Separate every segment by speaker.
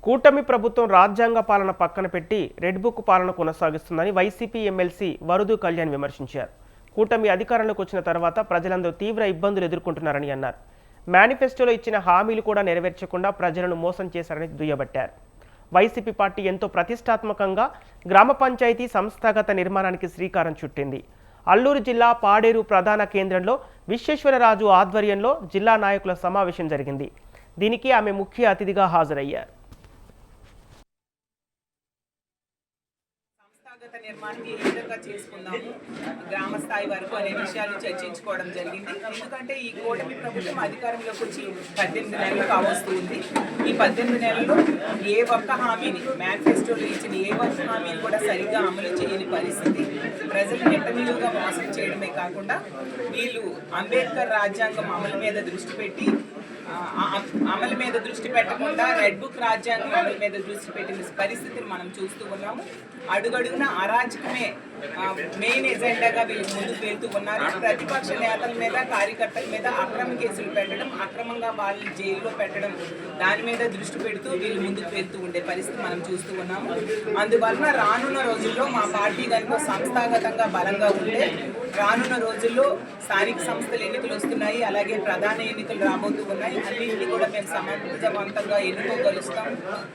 Speaker 1: కూటమి ప్రభుత్వం రాజ్యాంగ పాలన పక్కన పెట్టి రెడ్ బుక్ పాలన కొనసాగిస్తుందని వైసీపీ ఎమ్మెల్సీ వరుదు కళ్యాణ్ విమర్శించారు. కూటమి అధికారంలోకి వచ్చిన తర్వాత ప్రజలందరూ తీవ్ర ఇబ్బందులు ఎదుర్కొంటున్నారని అన్నారు. మేనిఫెస్టోలో ఇచ్చిన హామీలు కూడా నెరవేర్చకుండా ప్రజలను మోసం చేశారని దుయ్యబట్టారు. వైసీపీ పార్టీ ఎంతో ప్రతిష్టాత్మకంగా గ్రామ పంచాయతీ సంస్థాగత నిర్మాణానికి శ్రీకారం చుట్టింది. అల్లూరు జిల్లా పాడేరు ప్రధాన కేంద్రంలో విశ్వేశ్వరరాజు ఆధ్వర్యంలో జిల్లా నాయకుల సమావేశం జరిగింది. దీనికి ఆమె ముఖ్య అతిథిగా హాజరయ్యారు.
Speaker 2: సంస్థాగత నిర్మాణం ఏ విధంగా చేసుకుందాము, గ్రామ స్థాయి వరకు అనే విషయాలు చర్చించుకోవడం జరిగింది. ఎందుకంటే ఈ కూటమి ప్రభుత్వం అధికారంలోకి వచ్చి 18 నెలలు కావస్తుంది. ఈ 18 నెలల్లో ఏ ఒక్క హామీని, మేనిఫెస్టోలో ఇచ్చిన ఏ ఒక్క హామీని కూడా సరిగ్గా అమలు చేయని పరిస్థితి. ప్రజలు నెట్టనిలుగా మోసం చేయడమే కాకుండా వీళ్ళు అంబేద్కర్ రాజ్యాంగం అమలు మీద దృష్టి పెట్టకుండా రెడ్ బుక్ రాజ్యాంగం అమలు మీద దృష్టి పెట్టిన పరిస్థితిని మనం చూస్తూ ఉన్నాము. అడుగడుగున అరాచకమే మెయిన్ ఎజెండాగా వీళ్ళు ముందుకు వెళ్తూ ఉన్నారు. ప్రతిపక్ష నేతల మీద, కార్యకర్తల మీద అక్రమ కేసులు పెట్టడం, అక్రమంగా వాళ్ళని జైల్లో పెట్టడం, దాని మీద దృష్టి పెడుతూ వీళ్ళు ముందుకు వెళ్తూ ఉండే పరిస్థితి మనం చూస్తూ ఉన్నాము. అందువలన రానున్న రోజుల్లో మా పార్టీ కనుక సంస్థాగతంగా బలంగా ఉంటే రానున్న రోజుల్లో స్థానిక సంస్థల ఎన్నికలు వస్తున్నాయి, అలాగే ప్రధాన ఎన్నికలు రాబోతూ ఉన్నాయి. అన్నింటినీ కూడా మేము సమర్థవంతంగా ఎన్నుకోగలుస్తాం.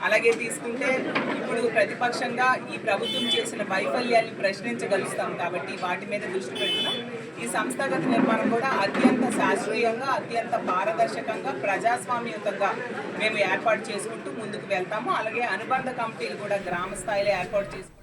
Speaker 2: అలాగే తీసుకుంటే ఇప్పుడు ప్రతిపక్షంగా ఈ ప్రభుత్వం చేసిన వైఫల్యాన్ని ప్రశ్నించగలుస్తాం. కాబట్టి వాటి మీద దృష్టి పెడుతున్నాం. ఈ సంస్థాగత నిర్మాణం కూడా అత్యంత శాస్త్రీయంగా, అత్యంత పారదర్శకంగా, ప్రజాస్వామ్యయుతంగా మేము ఏర్పాటు చేసుకుంటూ ముందుకు వెళ్తాము. అలాగే అనుబంధ కమిటీలు కూడా గ్రామ స్థాయిలో ఏర్పాటు చేసుకుంటాం.